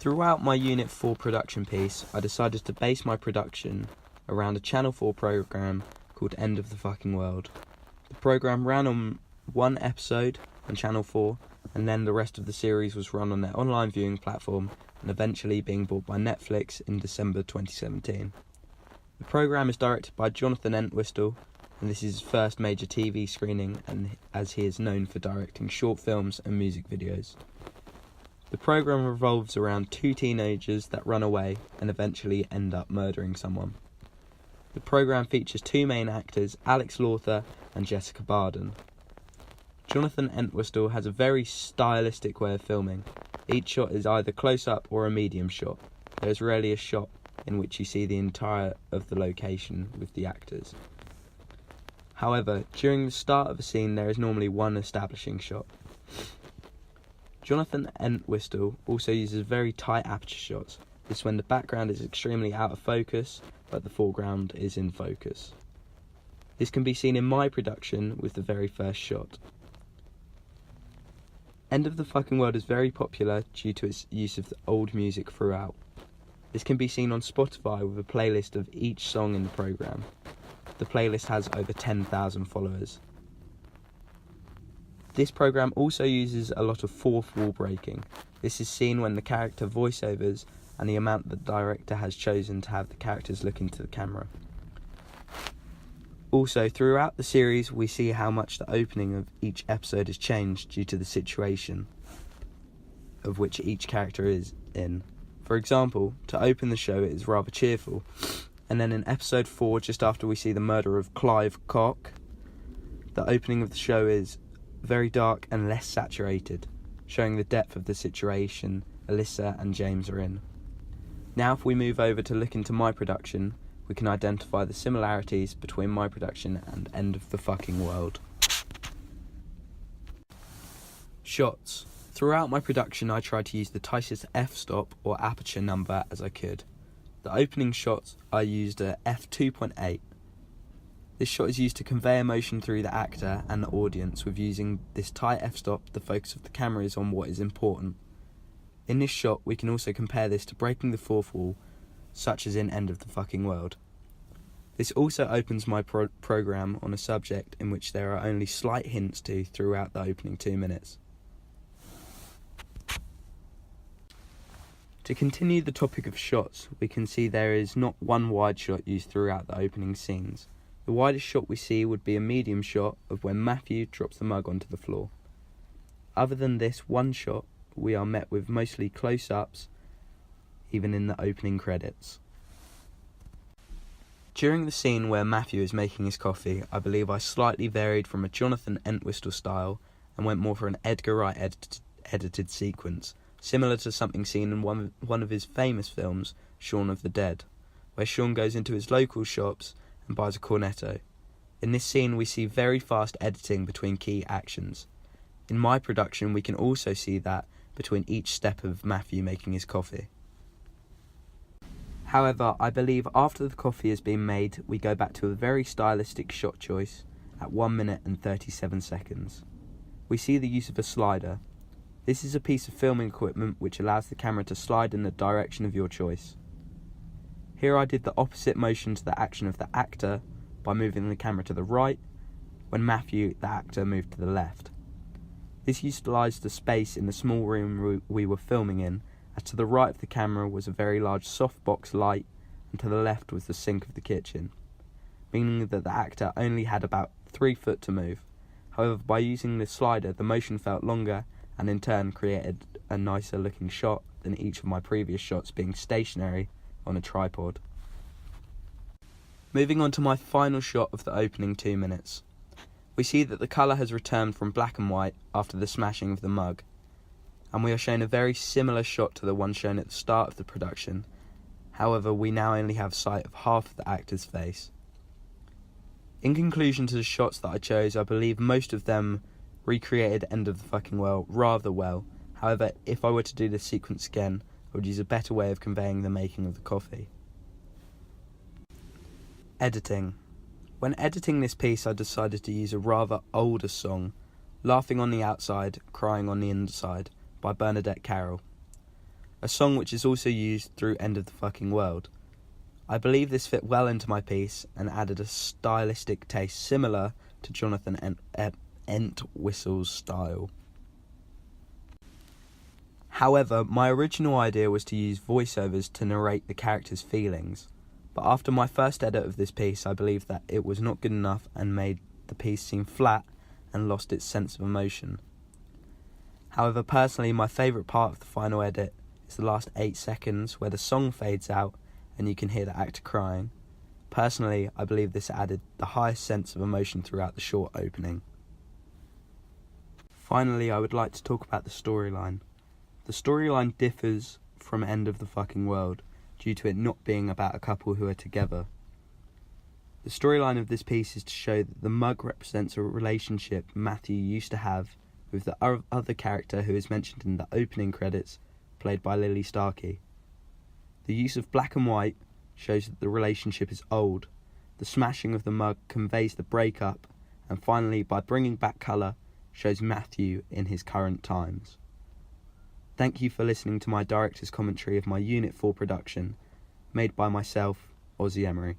Throughout my Unit 4 production piece, I decided to base my production around a Channel 4 programme called End of the Fucking World. The programme ran on one episode on Channel 4, and then the rest of the series was run on their online viewing platform and eventually being bought by Netflix in December 2017. The programme is directed by Jonathan Entwistle, and this is his first major TV screening, and as he is known for directing short films and music videos. The programme revolves around two teenagers that run away and eventually end up murdering someone. The programme features two main actors, Alex Lawther and Jessica Barden. Jonathan Entwistle has a very stylistic way of filming. Each shot is either close-up or a medium shot. There is rarely a shot in which you see the entire of the location with the actors. However, during the start of a scene there is normally one establishing shot. Jonathan Entwistle also uses very tight aperture shots. This is when the background is extremely out of focus, but the foreground is in focus. This can be seen in my production with the very first shot. End of the Fucking World is very popular due to its use of the old music throughout. This can be seen on Spotify with a playlist of each song in the programme. The playlist has over 10,000 followers. This programme also uses a lot of fourth wall breaking. This is seen when the character voiceovers and the amount the director has chosen to have the characters look into the camera. Also, throughout the series we see how much the opening of each episode has changed due to the situation of which each character is in. For example, to open the show it is rather cheerful, and then in episode 4, just after we see the murder of Clive Cock, the opening of the show is very dark and less saturated, showing the depth of the situation Alyssa and James are in. Now if we move over to look into my production, we can identify the similarities between my production and End of the Fucking World. Shots. Throughout my production I tried to use the tightest f-stop or aperture number as I could. The opening shots I used a f2.8. This shot is used to convey emotion through the actor and the audience. With using this tight f-stop, the focus of the camera is on what is important. In this shot, we can also compare this to breaking the fourth wall, such as in End of the Fucking World. This also opens my programme on a subject in which there are only slight hints to throughout the opening 2 minutes. To continue the topic of shots, we can see there is not one wide shot used throughout the opening scenes. The widest shot we see would be a medium shot of when Matthew drops the mug onto the floor. Other than this one shot, we are met with mostly close-ups, even in the opening credits. During the scene where Matthew is making his coffee, I believe I slightly varied from a Jonathan Entwistle style and went more for an Edgar Wright edited sequence, similar to something seen in one of his famous films, Shaun of the Dead, where Shaun goes into his local shops and buys a cornetto. In this scene we see very fast editing between key actions. In my production we can also see that between each step of Matthew making his coffee. However, I believe after the coffee has been made we go back to a very stylistic shot choice at 1 minute and 37 seconds. We see the use of a slider. This is a piece of filming equipment which allows the camera to slide in the direction of your choice. Here I did the opposite motion to the action of the actor by moving the camera to the right, when Matthew, the actor, moved to the left. This utilised the space in the small room we were filming in, as to the right of the camera was a very large softbox light, and to the left was the sink of the kitchen, meaning that the actor only had about 3 foot to move. However, by using the slider, the motion felt longer, and in turn created a nicer looking shot than each of my previous shots being stationary on a tripod. Moving on to my final shot of the opening 2 minutes. We see that the colour has returned from black and white after the smashing of the mug, and we are shown a very similar shot to the one shown at the start of the production. However, we now only have sight of half of the actor's face. In conclusion to the shots that I chose, I believe most of them recreated End of the Fucking World rather well. However, if I were to do this sequence again, I would use a better way of conveying the making of the coffee. Editing. When editing this piece I decided to use a rather older song, Laughing on the Outside, Crying on the Inside, by Bernadette Carroll. a song which is also used through End of the Fucking World. I believe this fit well into my piece and added a stylistic taste similar to Jonathan Entwistle's style. However, my original idea was to use voiceovers to narrate the characters' feelings, but after my first edit of this piece, I believed that it was not good enough and made the piece seem flat and lost its sense of emotion. However, personally, my favourite part of the final edit is the last 8 seconds where the song fades out and you can hear the actor crying. Personally, I believe this added the highest sense of emotion throughout the short opening. Finally, I would like to talk about the storyline. The storyline differs from End of the Fucking World due to it not being about a couple who are together. The storyline of this piece is to show that the mug represents a relationship Matthew used to have with the other character who is mentioned in the opening credits, played by Lily Starkey. The use of black and white shows that the relationship is old. The smashing of the mug conveys the breakup, and finally, by bringing back colour, shows Matthew in his current times. Thank you for listening to my director's commentary of my Unit 4 production, made by myself, Ozzy Emery.